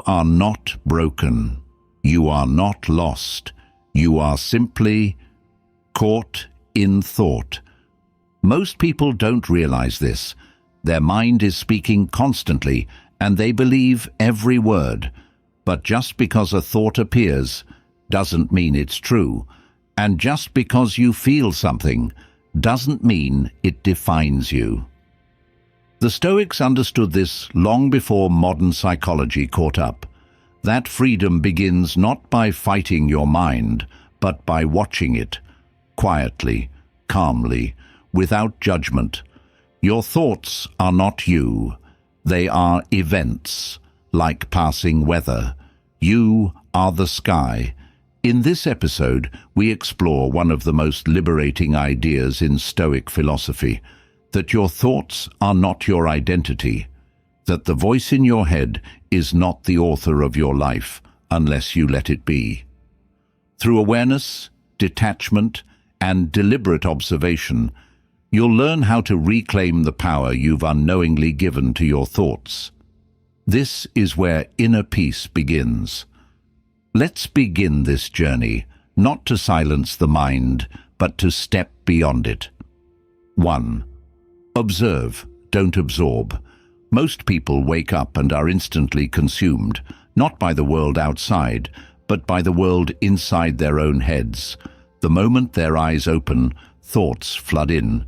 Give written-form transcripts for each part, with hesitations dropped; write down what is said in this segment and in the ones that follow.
You are not broken. You are not lost. You are simply caught in thought. Most people don't realize this. Their mind is speaking constantly, and they believe every word. But just because a thought appears doesn't mean it's true. And just because you feel something doesn't mean it defines you. The Stoics understood this long before modern psychology caught up. That freedom begins not by fighting your mind, but by watching it, quietly, calmly, without judgment. Your thoughts are not you. They are events, like passing weather. You are the sky. In this episode, we explore one of the most liberating ideas in Stoic philosophy, that your thoughts are not your identity, that the voice in your head is not the author of your life unless you let it be. Through awareness, detachment, and deliberate observation, you'll learn how to reclaim the power you've unknowingly given to your thoughts. This is where inner peace begins. Let's begin this journey, not to silence the mind, but to step beyond it. 1. Observe, don't absorb. Most people wake up and are instantly consumed, not by the world outside, but by the world inside their own heads. The moment their eyes open, thoughts flood in.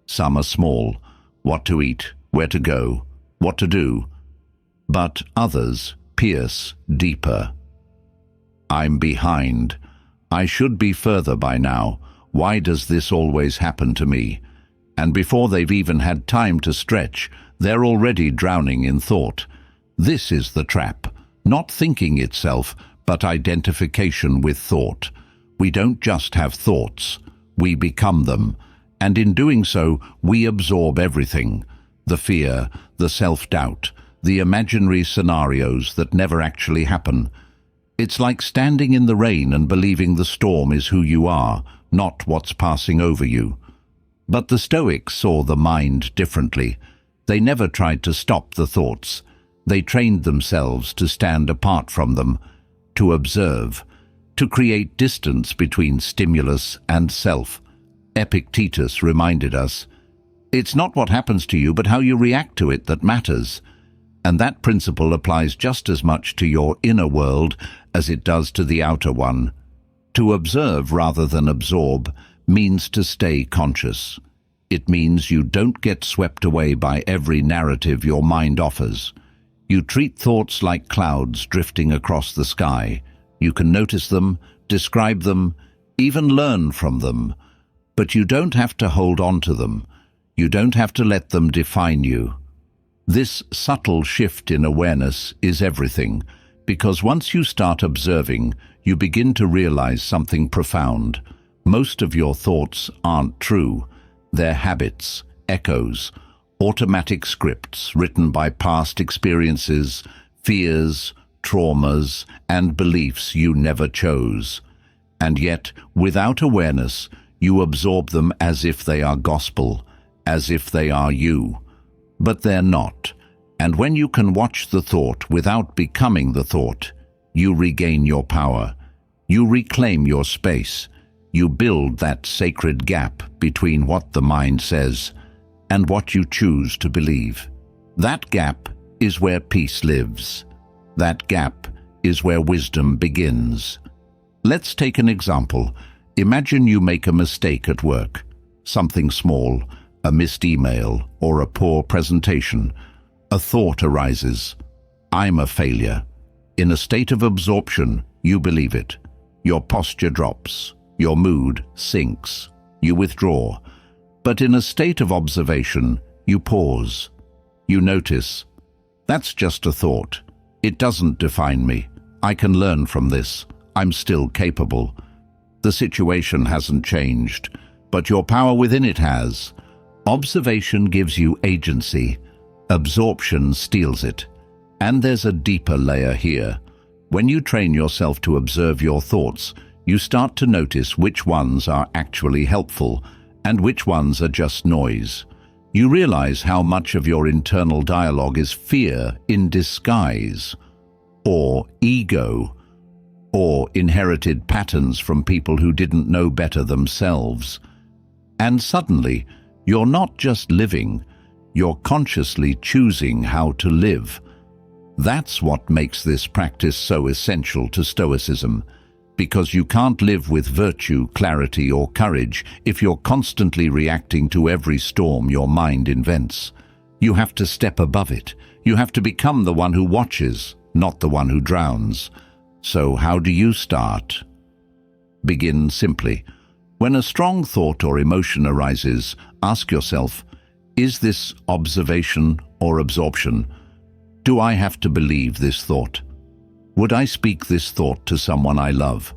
Some are small: what to eat, where to go, what to do. But others pierce deeper. I'm behind. I should be further by now. Why does this always happen to me? And before they've even had time to stretch, they're already drowning in thought. This is the trap. Not thinking itself, but identification with thought. We don't just have thoughts. We become them. And in doing so, we absorb everything. The fear, the self-doubt, the imaginary scenarios that never actually happen. It's like standing in the rain and believing the storm is who you are, not what's passing over you. But the Stoics saw the mind differently. They never tried to stop the thoughts. They trained themselves to stand apart from them, to observe, to create distance between stimulus and self. Epictetus reminded us, it's not what happens to you, but how you react to it that matters. And that principle applies just as much to your inner world as it does to the outer one. To observe rather than absorb means to stay conscious. It means you don't get swept away by every narrative your mind offers. You treat thoughts like clouds drifting across the sky. You can notice them, describe them, even learn from them. But you don't have to hold on to them. You don't have to let them define you. This subtle shift in awareness is everything, because once you start observing, you begin to realize something profound. Most of your thoughts aren't true. They're habits, echoes, automatic scripts written by past experiences, fears, traumas, and beliefs you never chose. And yet, without awareness, you absorb them as if they are gospel, as if they are you. But they're not. And when you can watch the thought without becoming the thought, you regain your power. You reclaim your space. You build that sacred gap between what the mind says and what you choose to believe. That gap is where peace lives. That gap is where wisdom begins. Let's take an example. Imagine you make a mistake at work. Something small, a missed email, or a poor presentation. A thought arises. I'm a failure. In a state of absorption, you believe it. Your posture drops. Your mood sinks. You withdraw. But in a state of observation, you pause. You notice. That's just a thought. It doesn't define me. I can learn from this. I'm still capable. The situation hasn't changed, but your power within it has. Observation gives you agency. Absorption steals it. And there's a deeper layer here. When you train yourself to observe your thoughts, you start to notice which ones are actually helpful and which ones are just noise. You realize how much of your internal dialogue is fear in disguise. or ego, or inherited patterns from people who didn't know better themselves. And suddenly, you're not just living, you're consciously choosing how to live. That's what makes this practice so essential to Stoicism, because you can't live with virtue, clarity, or courage if you're constantly reacting to every storm your mind invents. You have to step above it. You have to become the one who watches, not the one who drowns. So how do you start? Begin simply. When a strong thought or emotion arises, ask yourself, is this observation or absorption? Do I have to believe this thought? Would I speak this thought to someone I love?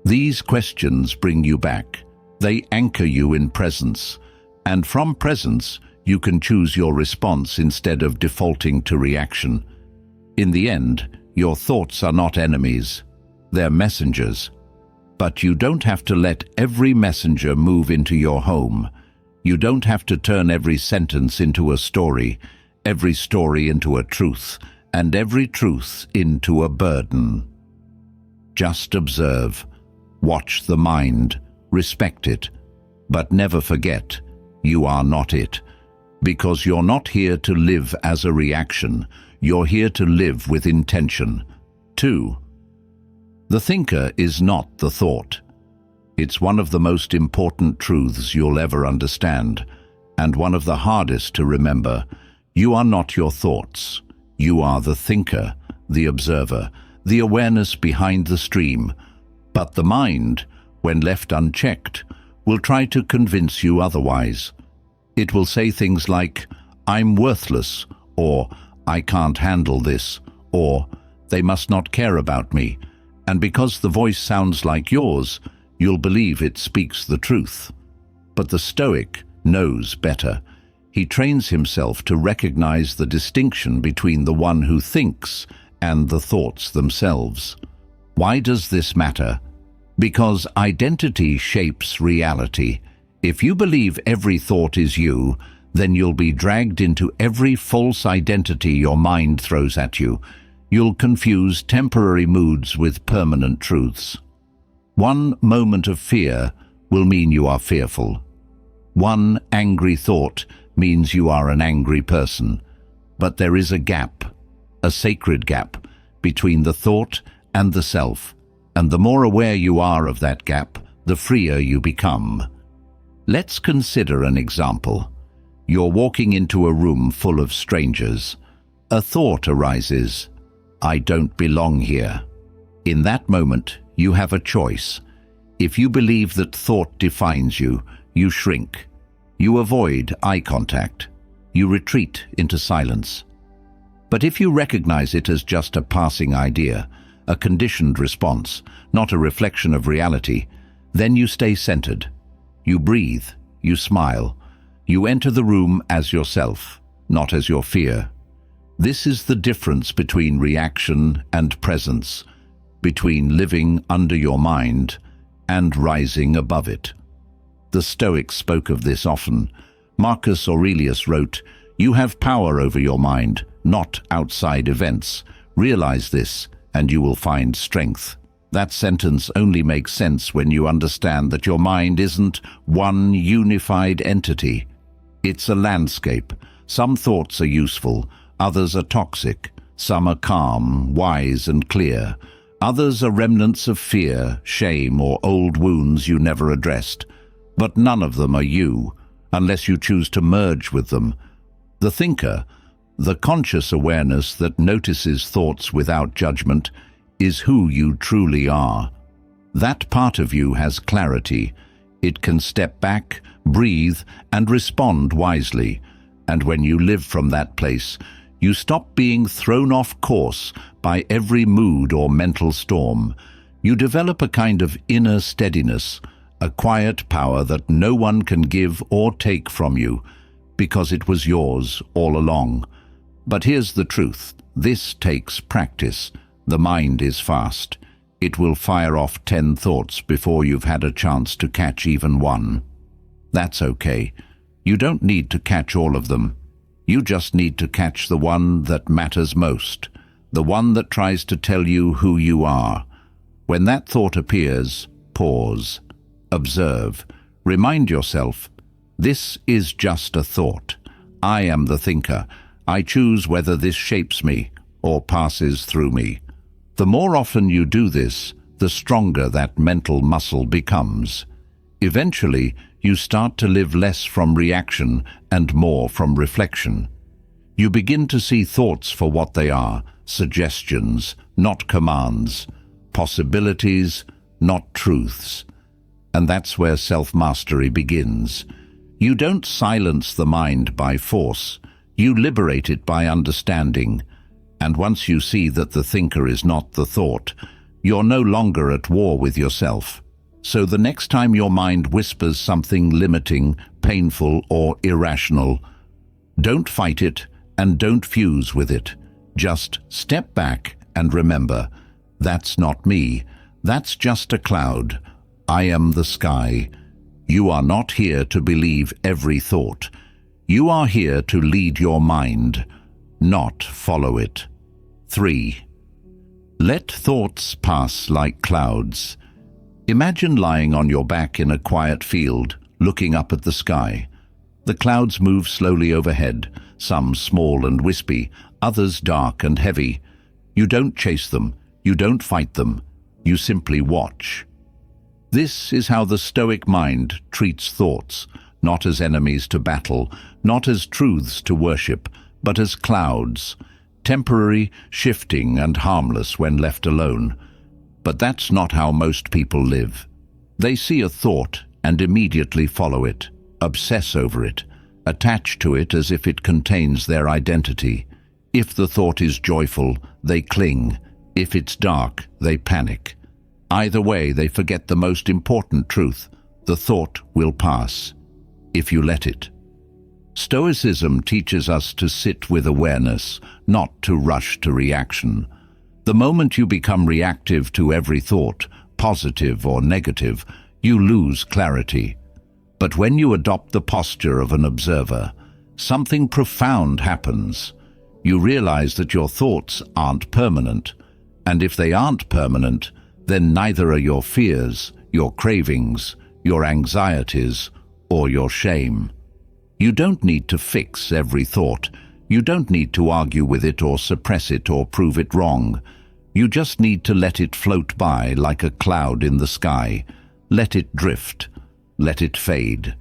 These questions bring you back. They anchor you in presence, and from presence, you can choose your response instead of defaulting to reaction. In the end, your thoughts are not enemies, they're messengers. But you don't have to let every messenger move into your home. You don't have to turn every sentence into a story, every story into a truth, and every truth into a burden. Just observe, watch the mind, respect it, but never forget, you are not it. Because you're not here to live as a reaction, you're here to live with intention. 2. The thinker is not the thought. It's one of the most important truths you'll ever understand, and one of the hardest to remember. You are not your thoughts. You are the thinker, the observer, the awareness behind the stream. But the mind, when left unchecked, will try to convince you otherwise. It will say things like, I'm worthless, or I can't handle this, or they must not care about me. And because the voice sounds like yours, you'll believe it speaks the truth. But the Stoic knows better. He trains himself to recognize the distinction between the one who thinks and the thoughts themselves. Why does this matter? Because identity shapes reality. If you believe every thought is you, then you'll be dragged into every false identity your mind throws at you. You'll confuse temporary moods with permanent truths. One moment of fear will mean you are fearful. One angry thought means you are an angry person. But there is a gap, a sacred gap, between the thought and the self, and the more aware you are of that gap, the freer you become. Let's consider an example. You're walking into a room full of strangers. A thought arises, I don't belong here. In that moment, you have a choice. If you believe that thought defines you, you shrink. You avoid eye contact. You retreat into silence. But if you recognize it as just a passing idea, a conditioned response, not a reflection of reality, then you stay centered. You breathe, you smile, you enter the room as yourself, not as your fear. This is the difference between reaction and presence, between living under your mind and rising above it. The Stoics spoke of this often. Marcus Aurelius wrote, "You have power over your mind, not outside events. Realize this, and you will find strength." That sentence only makes sense when you understand that your mind isn't one unified entity. It's a landscape. Some thoughts are useful, others are toxic. Some are calm, wise, and clear. Others are remnants of fear, shame, or old wounds you never addressed. But none of them are you, unless you choose to merge with them. The thinker, the conscious awareness that notices thoughts without judgment, is who you truly are. That part of you has clarity. It can step back, breathe, and respond wisely. And when you live from that place, you stop being thrown off course by every mood or mental storm. You develop a kind of inner steadiness, a quiet power that no one can give or take from you, because it was yours all along. But here's the truth. This takes practice. The mind is fast. It will fire off 10 thoughts before you've had a chance to catch even one. That's okay. You don't need to catch all of them. You just need to catch the one that matters most, the one that tries to tell you who you are. When that thought appears, pause, observe, remind yourself, this is just a thought. I am the thinker. I choose whether this shapes me or passes through me. The more often you do this, the stronger that mental muscle becomes. Eventually, you start to live less from reaction and more from reflection. You begin to see thoughts for what they are, suggestions, not commands, possibilities, not truths. And that's where self-mastery begins. You don't silence the mind by force, you liberate it by understanding. And once you see that the thinker is not the thought, you're no longer at war with yourself. So the next time your mind whispers something limiting, painful, or irrational, don't fight it and don't fuse with it. Just step back and remember, that's not me. That's just a cloud. I am the sky. You are not here to believe every thought. You are here to lead your mind, not follow it. 3. Let thoughts pass like clouds. Imagine lying on your back in a quiet field, looking up at the sky. The clouds move slowly overhead, some small and wispy, others dark and heavy. You don't chase them, you don't fight them, you simply watch. This is how the Stoic mind treats thoughts, not as enemies to battle, not as truths to worship, but as clouds, temporary, shifting, and harmless when left alone. But that's not how most people live. They see a thought and immediately follow it, obsess over it, attach to it as if it contains their identity. If the thought is joyful, they cling. If it's dark, they panic. Either way, they forget the most important truth: the thought will pass, if you let it. Stoicism teaches us to sit with awareness, not to rush to reaction. The moment you become reactive to every thought, positive or negative, you lose clarity. But when you adopt the posture of an observer, something profound happens. You realize that your thoughts aren't permanent, and if they aren't permanent, then neither are your fears, your cravings, your anxieties, or your shame. You don't need to fix every thought. You don't need to argue with it or suppress it or prove it wrong. You just need to let it float by like a cloud in the sky. Let it drift. Let it fade.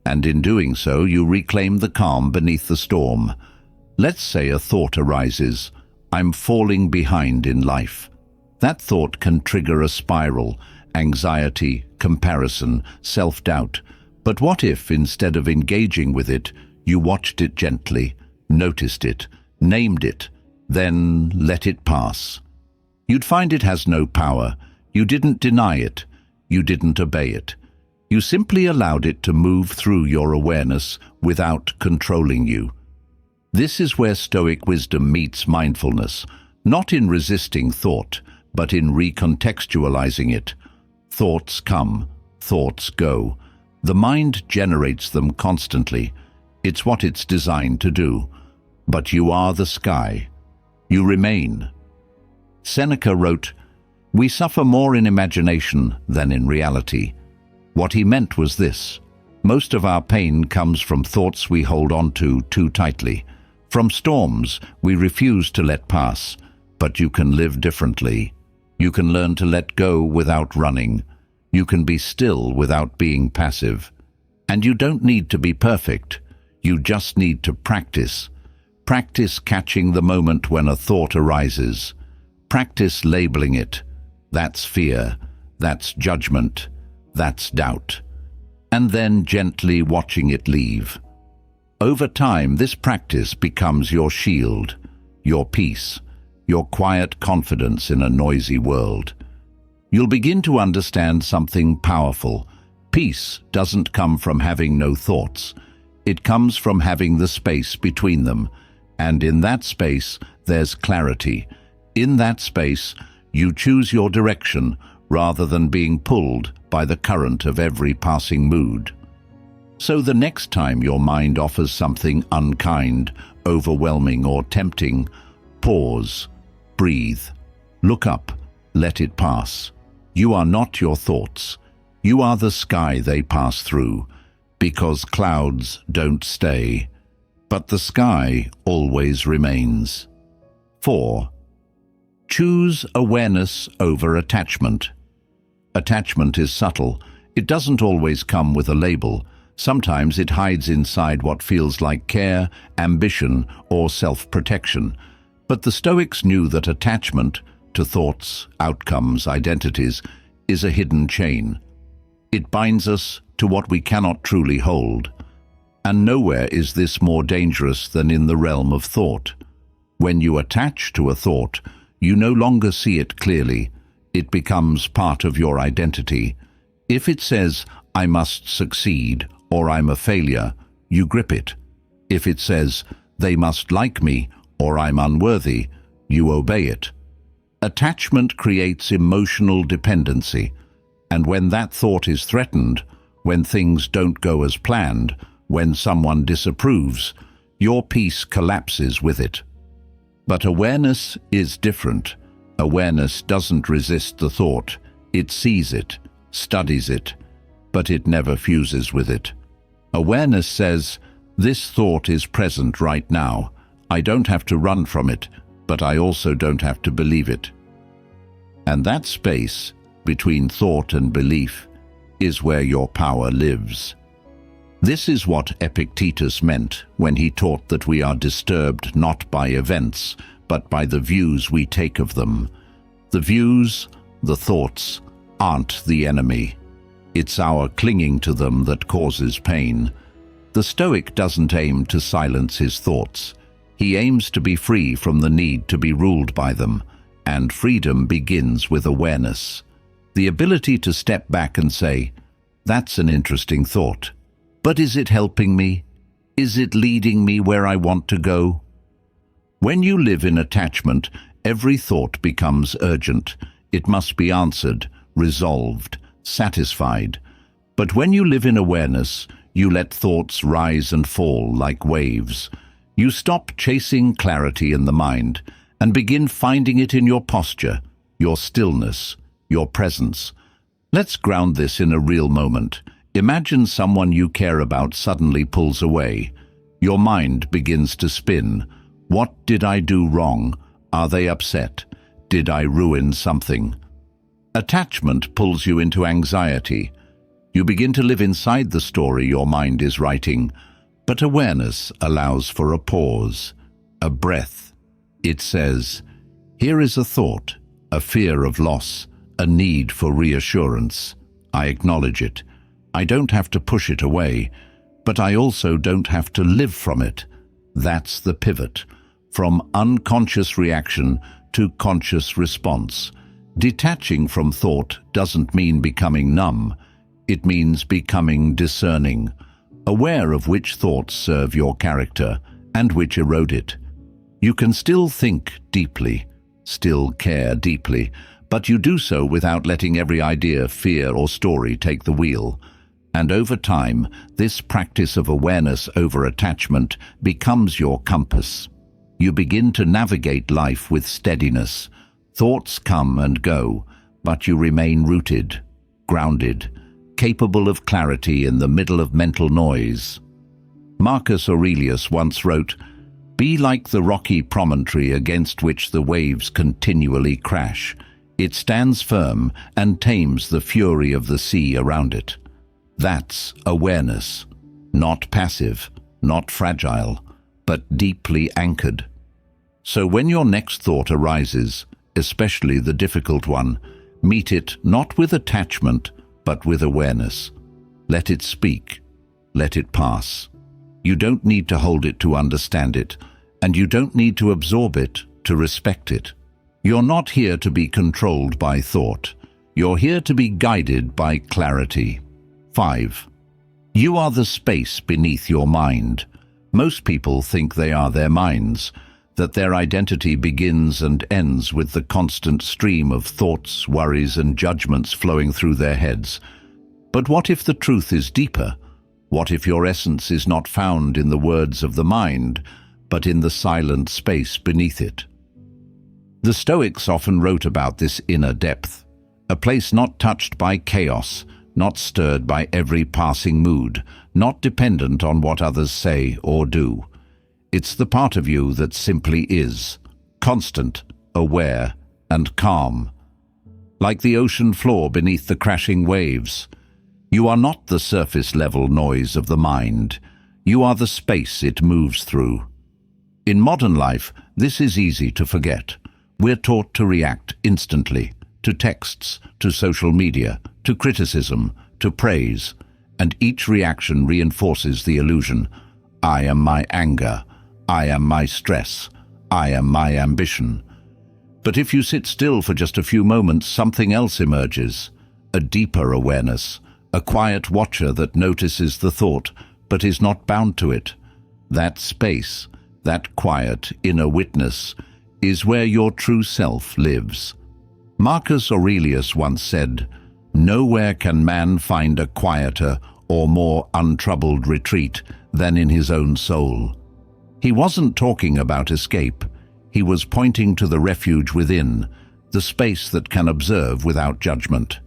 And in doing so, you reclaim the calm beneath the storm. Let's say a thought arises: I'm falling behind in life. That thought can trigger a spiral: anxiety, comparison, self-doubt. But what if, instead of engaging with it, you watched it gently, noticed it, named it, then let it pass? You'd find it has no power. You didn't deny it. You didn't obey it. You simply allowed it to move through your awareness without controlling you. This is where Stoic wisdom meets mindfulness, not in resisting thought, but in recontextualizing it. Thoughts come, thoughts go. The mind generates them constantly. It's what it's designed to do. But you are the sky. You remain. Seneca wrote, "We suffer more in imagination than in reality." What he meant was this: most of our pain comes from thoughts we hold on to too tightly, from storms we refuse to let pass. But you can live differently. You can learn to let go without running. You can be still without being passive. And you don't need to be perfect. You just need to practice. Practice catching the moment when a thought arises. Practice labeling it. That's fear. That's judgment. That's doubt. And then gently watching it leave. Over time, this practice becomes your shield, your peace, your quiet confidence in a noisy world. You'll begin to understand something powerful. Peace doesn't come from having no thoughts. It comes from having the space between them. And in that space, there's clarity. In that space, you choose your direction rather than being pulled by the current of every passing mood. So the next time your mind offers something unkind, overwhelming, or tempting, pause. breathe. Look up, let it pass. You are not your thoughts. You are the sky they pass through, because clouds don't stay, but the sky always remains. 4. Choose awareness over attachment. Attachment is subtle. It doesn't always come with a label. Sometimes it hides inside what feels like care, ambition, or self-protection. But the Stoics knew that attachment to thoughts, outcomes, identities is a hidden chain. It binds us to what we cannot truly hold. And nowhere is this more dangerous than in the realm of thought. When you attach to a thought, you no longer see it clearly. It becomes part of your identity. If it says, "I must succeed," or "I'm a failure," you grip it. If it says, "They must like me," or "I'm unworthy," you obey it. Attachment creates emotional dependency, and when that thought is threatened, when things don't go as planned, when someone disapproves, your peace collapses with it. But awareness is different. Awareness doesn't resist the thought. It sees it, studies it, but it never fuses with it. Awareness says, "This thought is present right now. I don't have to run from it, but I also don't have to believe it." And that space between thought and belief is where your power lives. This is what Epictetus meant when he taught that we are disturbed not by events, but by the views we take of them. The views, the thoughts, aren't the enemy. It's our clinging to them that causes pain. The Stoic doesn't aim to silence his thoughts. He aims to be free from the need to be ruled by them, and freedom begins with awareness. The ability to step back and say, "That's an interesting thought. But is it helping me? Is it leading me where I want to go?" When you live in attachment, every thought becomes urgent. It must be answered, resolved, satisfied. But when you live in awareness, you let thoughts rise and fall like waves. You stop chasing clarity in the mind and begin finding it in your posture, your stillness, your presence. Let's ground this in a real moment. Imagine someone you care about suddenly pulls away. Your mind begins to spin. What did I do wrong? Are they upset? Did I ruin something? Attachment pulls you into anxiety. You begin to live inside the story your mind is writing, but awareness allows for a pause, a breath. It says, "Here is a thought, a fear of loss, a need for reassurance. I acknowledge it. I don't have to push it away, but I also don't have to live from it." That's the pivot, from unconscious reaction to conscious response. Detaching from thought doesn't mean becoming numb. It means becoming discerning, aware of which thoughts serve your character and which erode it. You can still think deeply, still care deeply, but you do so without letting every idea, fear, or story take the wheel. And over time, this practice of awareness over attachment becomes your compass. You begin to navigate life with steadiness. Thoughts come and go, but you remain rooted, grounded, capable of clarity in the middle of mental noise. Marcus Aurelius once wrote, "Be like the rocky promontory against which the waves continually crash. It stands firm and tames the fury of the sea around it." That's awareness, not passive, not fragile, but deeply anchored. So when your next thought arises, especially the difficult one, meet it not with attachment, but with awareness. Let it speak. Let it pass. You don't need to hold it to understand it, and you don't need to absorb it to respect it. You're not here to be controlled by thought. You're here to be guided by clarity. 5. You are the space beneath your mind. Most people think they are their minds, that their identity begins and ends with the constant stream of thoughts, worries, and judgments flowing through their heads. But what if the truth is deeper? What if your essence is not found in the words of the mind, but in the silent space beneath it? The Stoics often wrote about this inner depth, a place not touched by chaos, not stirred by every passing mood, not dependent on what others say or do. It's the part of you that simply is, constant, aware, and calm. Like the ocean floor beneath the crashing waves, you are not the surface-level noise of the mind. You are the space it moves through. In modern life, this is easy to forget. We're taught to react instantly, to texts, to social media, to criticism, to praise, and each reaction reinforces the illusion. I am my anger. I am my stress. I am my ambition. But if you sit still for just a few moments, something else emerges, a deeper awareness, a quiet watcher that notices the thought but is not bound to it. That space, that quiet inner witness, is where your true self lives. Marcus Aurelius once said, "Nowhere can man find a quieter or more untroubled retreat than in his own soul." He wasn't talking about escape. He was pointing to the refuge within, the space that can observe without judgment.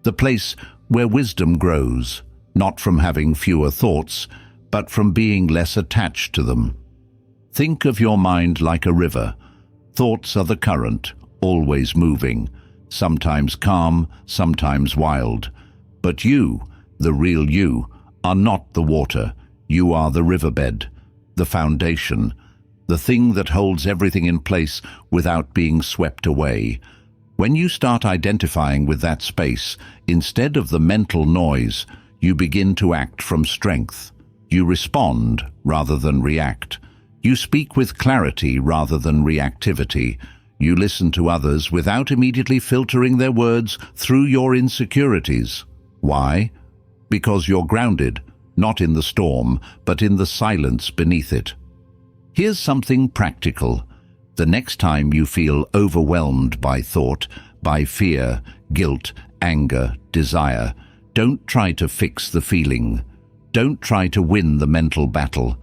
The place where wisdom grows, not from having fewer thoughts, but from being less attached to them. Think of your mind like a river. Thoughts are the current, always moving, sometimes calm, sometimes wild. But you, the real you, are not the water. You are the riverbed, the foundation, the thing that holds everything in place without being swept away. When you start identifying with that space, instead of the mental noise, you begin to act from strength. You respond rather than react. You speak with clarity rather than reactivity. You listen to others without immediately filtering their words through your insecurities. Why? Because you're grounded, not in the storm, but in the silence beneath it. Here's something practical. The next time you feel overwhelmed by thought, by fear, guilt, anger, desire, don't try to fix the feeling. Don't try to win the mental battle.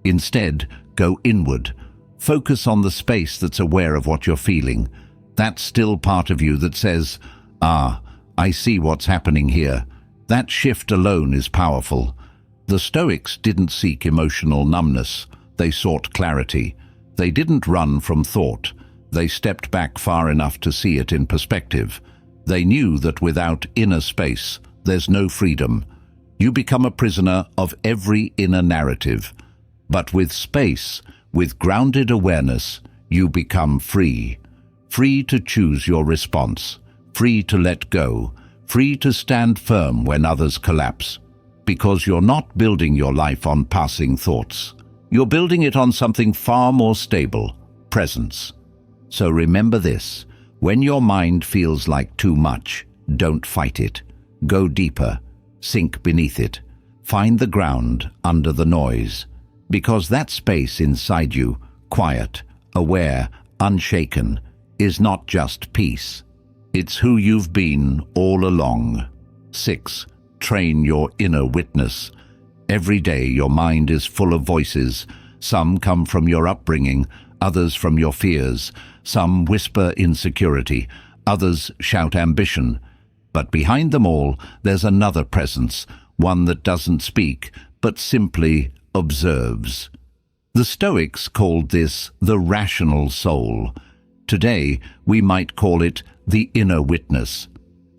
Instead, go inward. Focus on the space that's aware of what you're feeling. That still part of you that says, I see what's happening here. That shift alone is powerful. The Stoics didn't seek emotional numbness. They sought clarity. They didn't run from thought. They stepped back far enough to see it in perspective. They knew that without inner space, there's no freedom. You become a prisoner of every inner narrative. But with space, with grounded awareness, you become free. Free to choose your response. Free to let go. Free to stand firm when others collapse. Because you're not building your life on passing thoughts. You're building it on something far more stable, presence. So remember this, when your mind feels like too much, don't fight it. Go deeper, sink beneath it. Find the ground under the noise. Because that space inside you, quiet, aware, unshaken, is not just peace. It's who you've been all along. 6. Train your inner witness. Every day your mind is full of voices. Some come from your upbringing, others from your fears. Some whisper insecurity, others shout ambition. But behind them all, there's another presence, one that doesn't speak, but simply observes. The Stoics called this the rational soul. Today, we might call it the inner witness.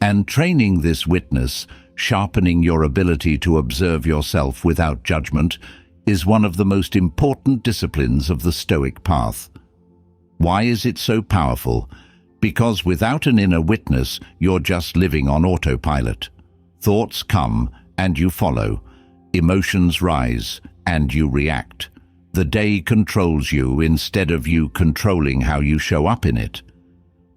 And training this witness, sharpening your ability to observe yourself without judgment, is one of the most important disciplines of the Stoic path. Why is it so powerful? Because without an inner witness, you're just living on autopilot. Thoughts come and you follow. Emotions rise and you react. The day controls you instead of you controlling how you show up in it.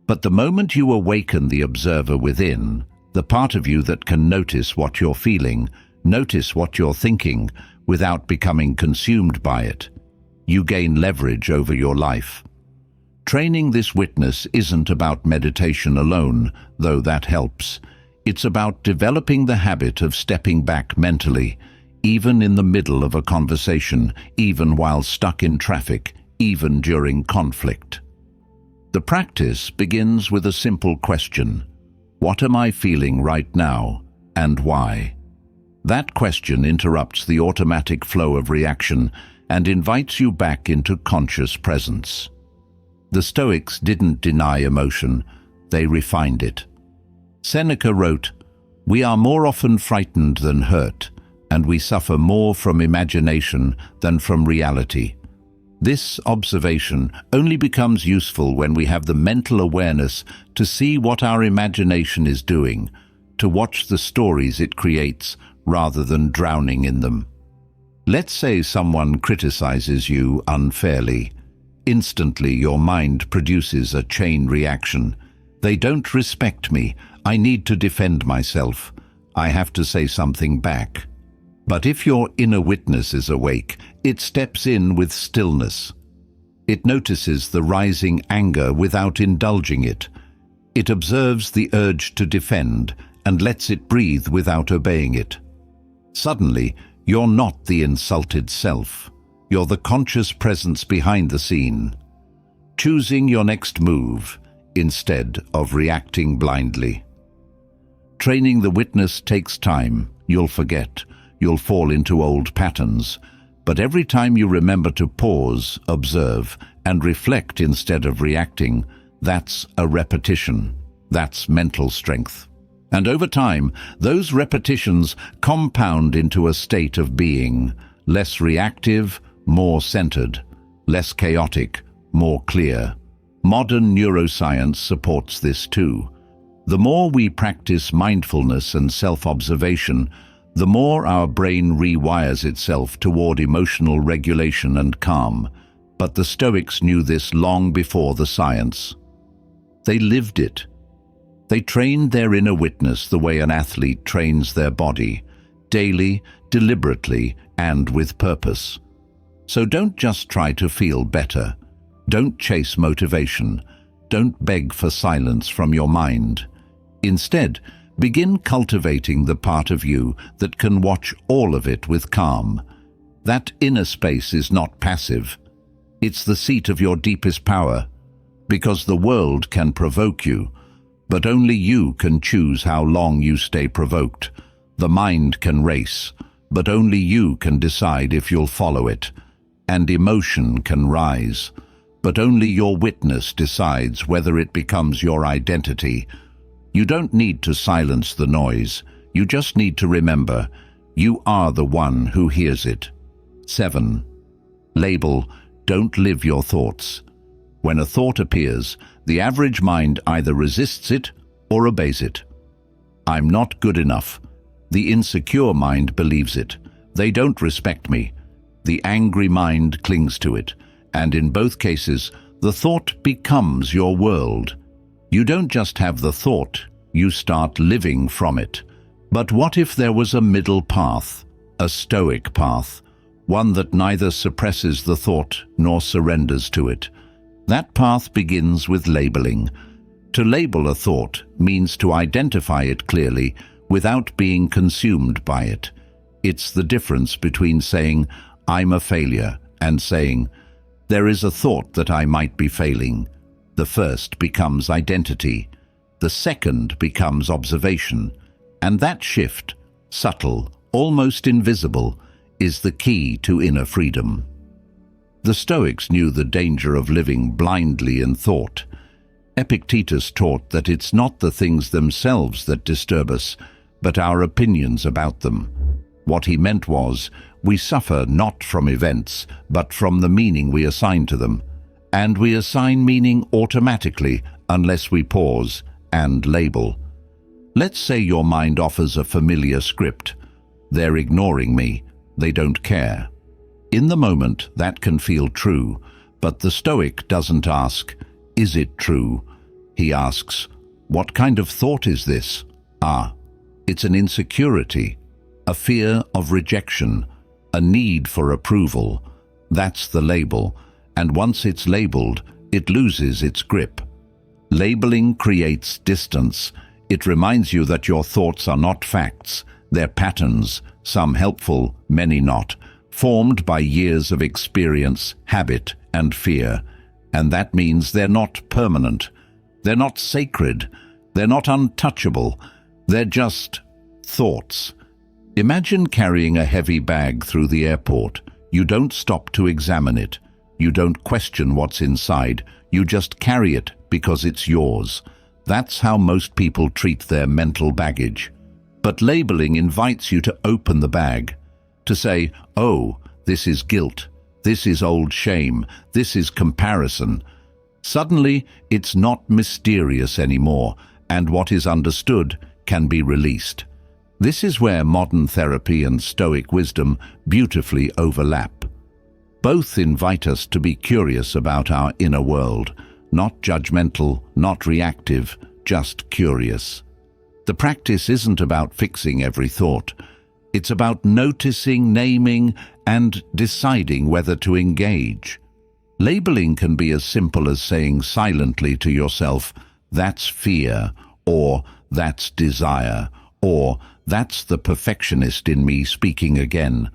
But the moment you awaken the observer within, the part of you that can notice what you're feeling, notice what you're thinking, without becoming consumed by it, you gain leverage over your life. Training this witness isn't about meditation alone, though that helps. It's about developing the habit of stepping back mentally, even in the middle of a conversation, even while stuck in traffic, even during conflict. The practice begins with a simple question. What am I feeling right now, and why? That question interrupts the automatic flow of reaction and invites you back into conscious presence. The Stoics didn't deny emotion, they refined it. Seneca wrote, "We are more often frightened than hurt, and we suffer more from imagination than from reality." This observation only becomes useful when we have the mental awareness to see what our imagination is doing, to watch the stories it creates rather than drowning in them. Let's say someone criticizes you unfairly. Instantly your mind produces a chain reaction. They don't respect me. I need to defend myself. I have to say something back. But if your inner witness is awake, it steps in with stillness. It notices the rising anger without indulging it. It observes the urge to defend and lets it breathe without obeying it. Suddenly, you're not the insulted self. You're the conscious presence behind the scene, choosing your next move instead of reacting blindly. Training the witness takes time. You'll forget. You'll fall into old patterns. But every time you remember to pause, observe, and reflect instead of reacting, that's a repetition. That's mental strength. And over time, those repetitions compound into a state of being, less reactive, more centered, less chaotic, more clear. Modern neuroscience supports this too. The more we practice mindfulness and self-observation, the more our brain rewires itself toward emotional regulation and calm. But the Stoics knew this long before the science. They lived it. They trained their inner witness the way an athlete trains their body, daily, deliberately, and with purpose. So don't just try to feel better. Don't chase motivation. Don't beg for silence from your mind. Instead, begin cultivating the part of you that can watch all of it with calm. That inner space is not passive. It's the seat of your deepest power, because the world can provoke you, but only you can choose how long you stay provoked. The mind can race, but only you can decide if you'll follow it. And emotion can rise, but only your witness decides whether it becomes your identity. You don't need to silence the noise. You just need to remember, you are the one who hears it. 7. Label, don't live your thoughts. When a thought appears, the average mind either resists it or obeys it. I'm not good enough. The insecure mind believes it. They don't respect me. The angry mind clings to it. And in both cases, the thought becomes your world. You don't just have the thought, you start living from it. But what if there was a middle path, a Stoic path, one that neither suppresses the thought nor surrenders to it? That path begins with labeling. To label a thought means to identify it clearly without being consumed by it. It's the difference between saying, "I'm a failure," and saying, "There is a thought that I might be failing." The first becomes identity. The second becomes observation. And that shift, subtle, almost invisible, is the key to inner freedom. The Stoics knew the danger of living blindly in thought. Epictetus taught that it's not the things themselves that disturb us, but our opinions about them. What he meant was, we suffer not from events, but from the meaning we assign to them. And we assign meaning automatically unless we pause and label. Let's say your mind offers a familiar script. They're ignoring me. They don't care. In the moment, that can feel true, but the Stoic doesn't ask, "Is it true?" He asks, "What kind of thought is this?" It's an insecurity, a fear of rejection, a need for approval. That's the label, and once it's labeled, it loses its grip. Labeling creates distance. It reminds you that your thoughts are not facts, they're patterns, some helpful, many not, formed by years of experience, habit, and fear. And that means they're not permanent. They're not sacred. They're not untouchable. They're just thoughts. Imagine carrying a heavy bag through the airport. You don't stop to examine it. You don't question what's inside. You just carry it because it's yours. That's how most people treat their mental baggage. But labeling invites you to open the bag, to say, oh, this is guilt, this is old shame, this is comparison. Suddenly, it's not mysterious anymore, and what is understood can be released. This is where modern therapy and Stoic wisdom beautifully overlap. Both invite us to be curious about our inner world, not judgmental, not reactive, just curious. The practice isn't about fixing every thought. It's about noticing, naming, and deciding whether to engage. Labeling can be as simple as saying silently to yourself, that's fear, or that's desire, or that's the perfectionist in me speaking again.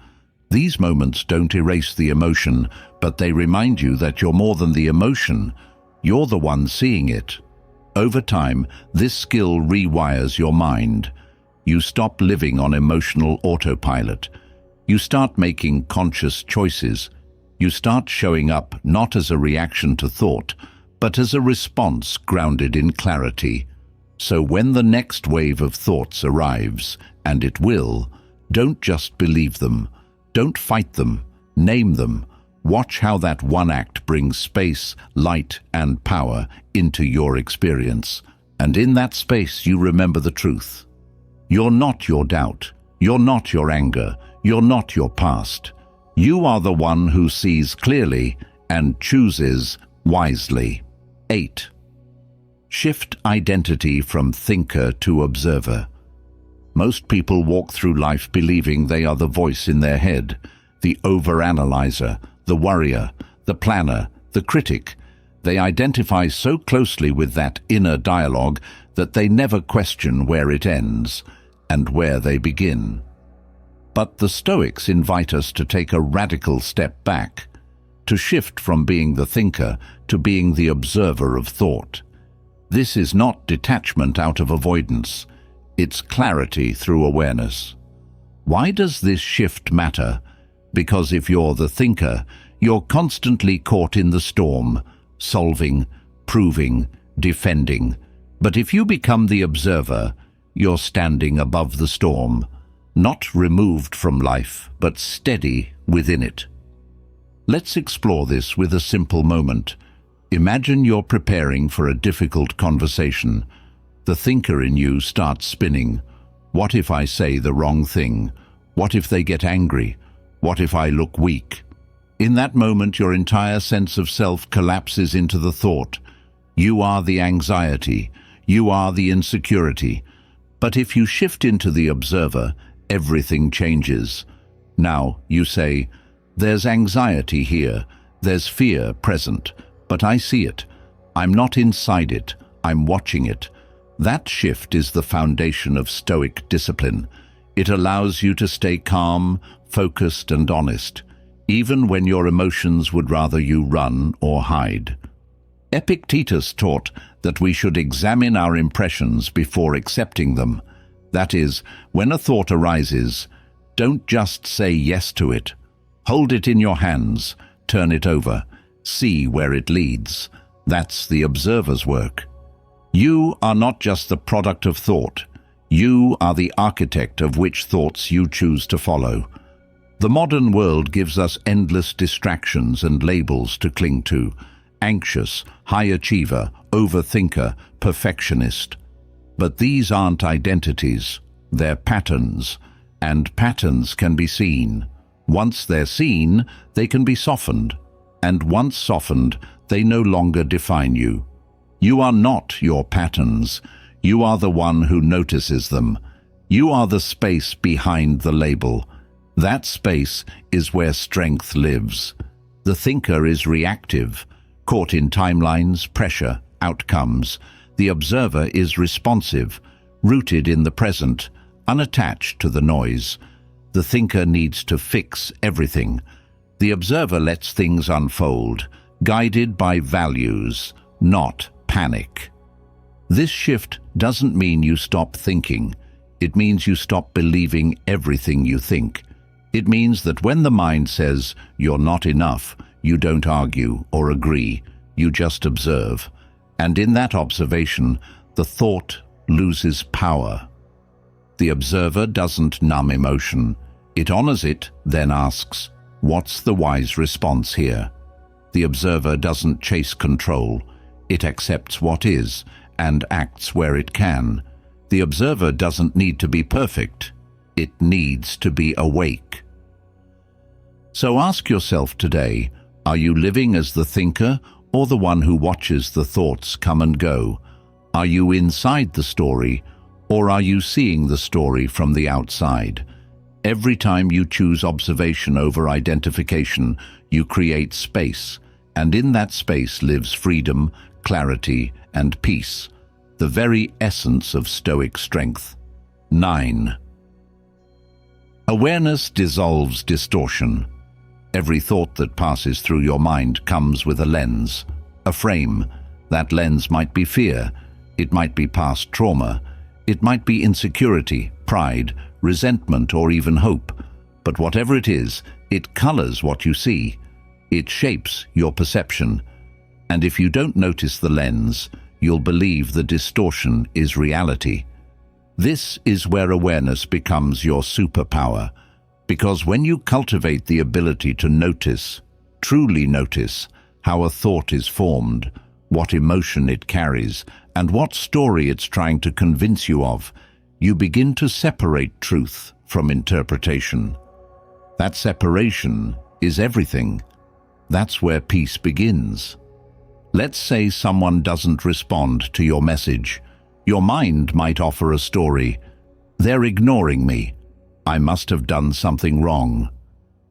These moments don't erase the emotion, but they remind you that you're more than the emotion. You're the one seeing it. Over time, this skill rewires your mind. You stop living on emotional autopilot. You start making conscious choices. You start showing up not as a reaction to thought, but as a response grounded in clarity. So when the next wave of thoughts arrives, and it will, don't just believe them. Don't fight them. Name them. Watch how that one act brings space, light, and power into your experience. And in that space, you remember the truth. You're not your doubt. You're not your anger. You're not your past. You are the one who sees clearly and chooses wisely. 8. Shift identity from thinker to observer. Most people walk through life believing they are the voice in their head, the overanalyzer, the worrier, the planner, the critic. They identify so closely with that inner dialogue that they never question where it ends and where they begin. But the Stoics invite us to take a radical step back, to shift from being the thinker to being the observer of thought. This is not detachment out of avoidance. It's clarity through awareness. Why does this shift matter? Because if you're the thinker, you're constantly caught in the storm, solving, proving, defending. But if you become the observer, you're standing above the storm, not removed from life, but steady within it. Let's explore this with a simple moment. Imagine you're preparing for a difficult conversation. The thinker in you starts spinning. What if I say the wrong thing? What if they get angry? What if I look weak? In that moment, your entire sense of self collapses into the thought. You are the anxiety. You are the insecurity. But if you shift into the observer, everything changes. Now, you say, there's anxiety here. There's fear present. But I see it. I'm not inside it. I'm watching it. That shift is the foundation of Stoic discipline. It allows you to stay calm, focused, and honest, even when your emotions would rather you run or hide. Epictetus taught that we should examine our impressions before accepting them. That is, when a thought arises, don't just say yes to it. Hold it in your hands, turn it over, see where it leads. That's the observer's work. You are not just the product of thought. You are the architect of which thoughts you choose to follow. The modern world gives us endless distractions and labels to cling to. Anxious, high achiever, overthinker, perfectionist. But these aren't identities, they're patterns, and patterns can be seen. Once they're seen, they can be softened, and once softened, they no longer define you. You are not your patterns. You are the one who notices them. You are the space behind the label. That space is where strength lives. The thinker is reactive, caught in timelines, pressure, outcomes. The observer is responsive, rooted in the present, unattached to the noise. The thinker needs to fix everything. The observer lets things unfold, guided by values, not panic. This shift doesn't mean you stop thinking. It means you stop believing everything you think. It means that when the mind says you're not enough, you don't argue or agree, you just observe. And in that observation, the thought loses power. The observer doesn't numb emotion. It honors it, then asks, what's the wise response here? The observer doesn't chase control. It accepts what is and acts where it can. The observer doesn't need to be perfect. It needs to be awake. So ask yourself today, are you living as the thinker or the one who watches the thoughts come and go? Are you inside the story, or are you seeing the story from the outside? Every time you choose observation over identification, you create space, and in that space lives freedom, clarity, and peace, the very essence of Stoic strength. 9. Awareness dissolves distortion. Every thought that passes through your mind comes with a lens, a frame. That lens might be fear, it might be past trauma, it might be insecurity, pride, resentment, or even hope. But whatever it is, it colors what you see. It shapes your perception. And if you don't notice the lens, you'll believe the distortion is reality. This is where awareness becomes your superpower, because when you cultivate the ability to notice, truly notice, how a thought is formed, what emotion it carries, and what story it's trying to convince you of, you begin to separate truth from interpretation. That separation is everything. That's where peace begins. Let's say someone doesn't respond to your message. Your mind might offer a story. They're ignoring me. I must have done something wrong.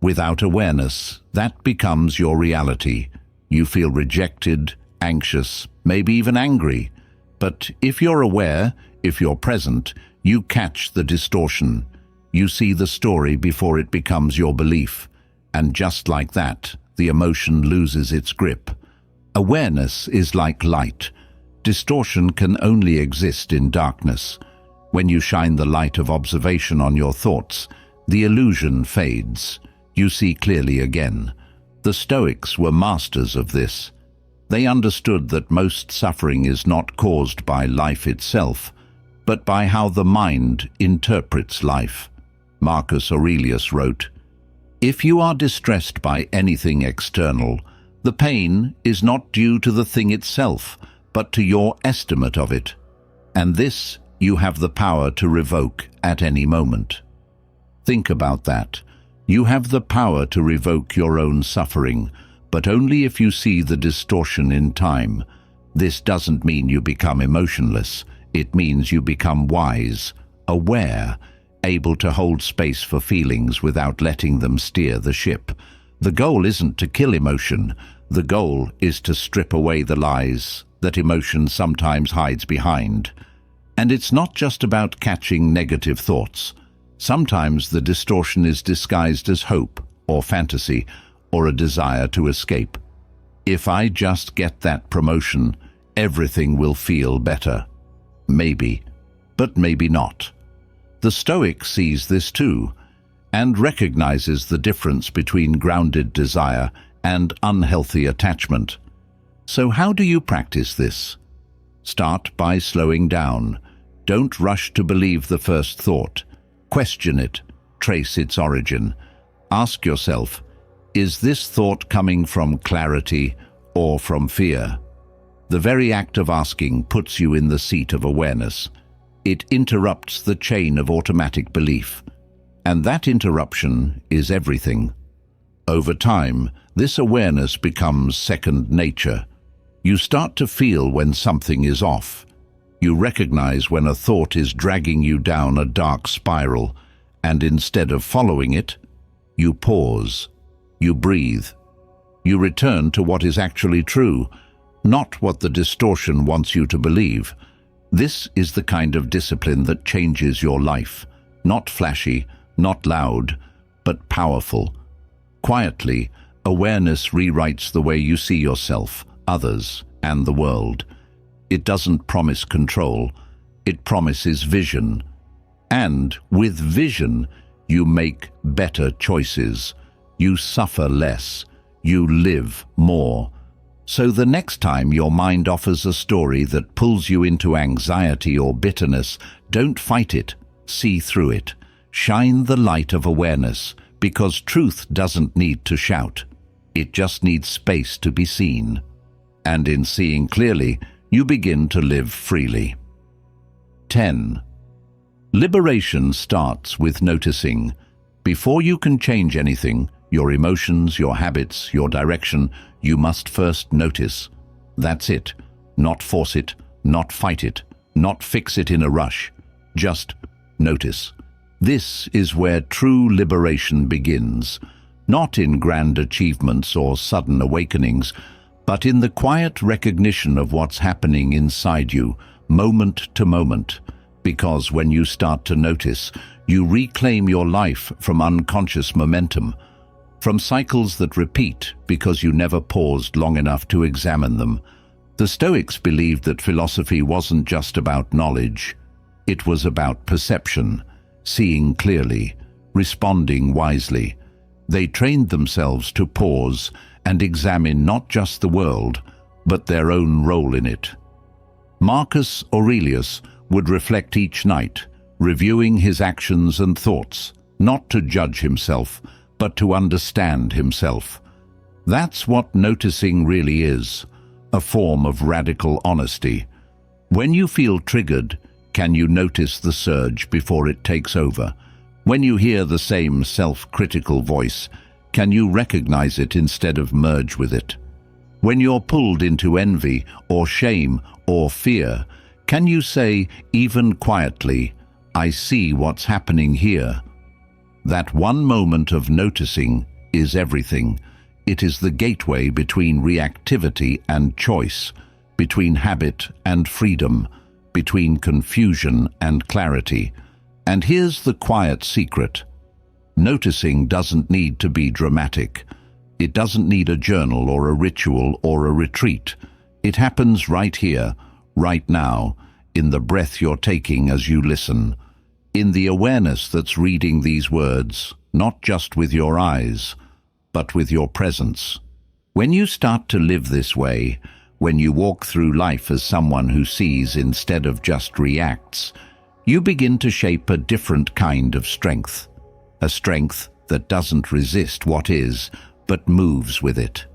Without awareness, that becomes your reality. You feel rejected, anxious, maybe even angry. But if you're aware, if you're present, you catch the distortion. You see the story before it becomes your belief. And just like that, the emotion loses its grip. Awareness is like light. Distortion can only exist in darkness. When you shine the light of observation on your thoughts, the illusion fades. You see clearly again. The Stoics were masters of this. They understood that most suffering is not caused by life itself, but by how the mind interprets life. Marcus Aurelius wrote, "If you are distressed by anything external, the pain is not due to the thing itself, but to your estimate of it. And this you have the power to revoke at any moment." Think about that. You have the power to revoke your own suffering, but only if you see the distortion in time. This doesn't mean you become emotionless. It means you become wise, aware, able to hold space for feelings without letting them steer the ship. The goal isn't to kill emotion. The goal is to strip away the lies that emotion sometimes hides behind. And it's not just about catching negative thoughts. Sometimes the distortion is disguised as hope or fantasy or a desire to escape. If I just get that promotion, everything will feel better. Maybe, but maybe not. The Stoic sees this too, and recognizes the difference between grounded desire and unhealthy attachment. So how do you practice this? Start by slowing down. Don't rush to believe the first thought. Question it. Trace its origin. Ask yourself, is this thought coming from clarity or from fear? The very act of asking puts you in the seat of awareness. It interrupts the chain of automatic belief. And that interruption is everything. Over time, this awareness becomes second nature. You start to feel when something is off. You recognize when a thought is dragging you down a dark spiral, and instead of following it, you pause. You breathe. You return to what is actually true, not what the distortion wants you to believe. This is the kind of discipline that changes your life. Not flashy, not loud, but powerful. Quietly, Awareness rewrites the way you see yourself, others, and the world. It doesn't promise control, it promises vision. And with vision, you make better choices. You suffer less. You live more. So the next time your mind offers a story that pulls you into anxiety or bitterness, don't fight it. See through it. Shine the light of awareness, because truth doesn't need to shout. It just needs space to be seen. And in seeing clearly, you begin to live freely. 10. Liberation starts with noticing. Before you can change anything, your emotions, your habits, your direction, you must first notice. That's it. Not force it, not fight it, not fix it in a rush. Just notice. This is where true liberation begins. Not in grand achievements or sudden awakenings, but in the quiet recognition of what's happening inside you, moment to moment. Because when you start to notice, you reclaim your life from unconscious momentum, from cycles that repeat because you never paused long enough to examine them. The Stoics believed that philosophy wasn't just about knowledge. It was about perception, seeing clearly, responding wisely. They trained themselves to pause and examine not just the world, but their own role in it. Marcus Aurelius would reflect each night, reviewing his actions and thoughts, not to judge himself, but to understand himself. That's what noticing really is, a form of radical honesty. When you feel triggered, can you notice the surge before it takes over? When you hear the same self-critical voice, can you recognize it instead of merge with it? When you're pulled into envy or shame or fear, can you say, even quietly, I see what's happening here? That one moment of noticing is everything. It is the gateway between reactivity and choice, between habit and freedom, between confusion and clarity. And here's the quiet secret. Noticing doesn't need to be dramatic. It doesn't need a journal or a ritual or a retreat. It happens right here, right now, in the breath you're taking as you listen, in the awareness that's reading these words, not just with your eyes, but with your presence. When you start to live this way, when you walk through life as someone who sees instead of just reacts, you begin to shape a different kind of strength, a strength that doesn't resist what is, but moves with it,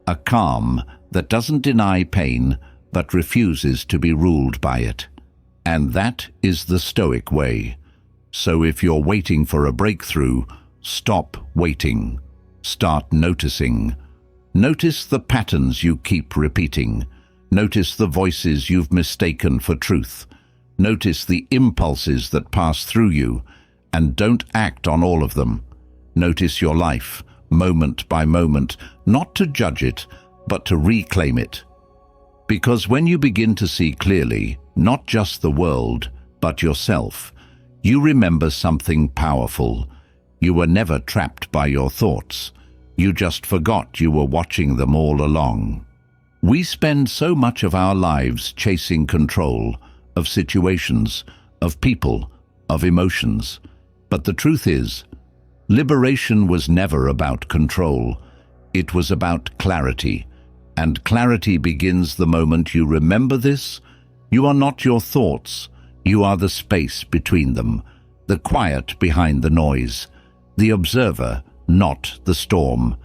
a calm that doesn't deny pain, but refuses to be ruled by it. And that is the Stoic way. So if you're waiting for a breakthrough, stop waiting. Start noticing. Notice the patterns you keep repeating. Notice the voices you've mistaken for truth. Notice the impulses that pass through you, and don't act on all of them. Notice your life, moment by moment, not to judge it, but to reclaim it. Because when you begin to see clearly, not just the world, but yourself, you remember something powerful. You were never trapped by your thoughts. You just forgot you were watching them all along. We spend so much of our lives chasing control of situations, of people, of emotions. But the truth is, liberation was never about control. It was about clarity. And clarity begins the moment you remember this. You are not your thoughts. You are the space between them, the quiet behind the noise, the observer, not the storm.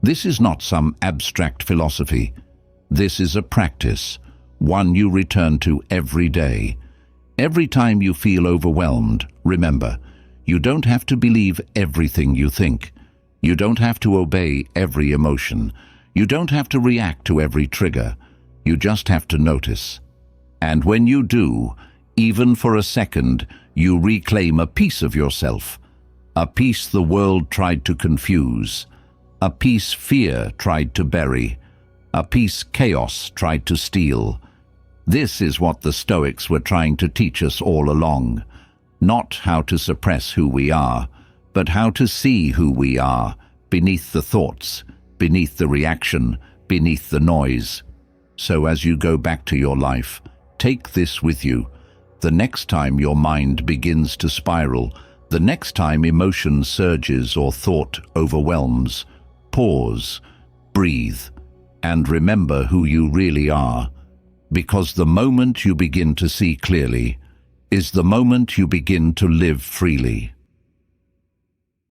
This is not some abstract philosophy. This is a practice, one you return to every day. Every time you feel overwhelmed, remember, you don't have to believe everything you think. You don't have to obey every emotion. You don't have to react to every trigger. You just have to notice. And when you do, even for a second, you reclaim a piece of yourself, a piece the world tried to confuse, a piece fear tried to bury, a piece chaos tried to steal. This is what the Stoics were trying to teach us all along. Not how to suppress who we are, but how to see who we are beneath the thoughts, beneath the reaction, beneath the noise. So as you go back to your life, take this with you. The next time your mind begins to spiral, the next time emotion surges or thought overwhelms, pause, breathe, and remember who you really are. Because the moment you begin to see clearly is the moment you begin to live freely.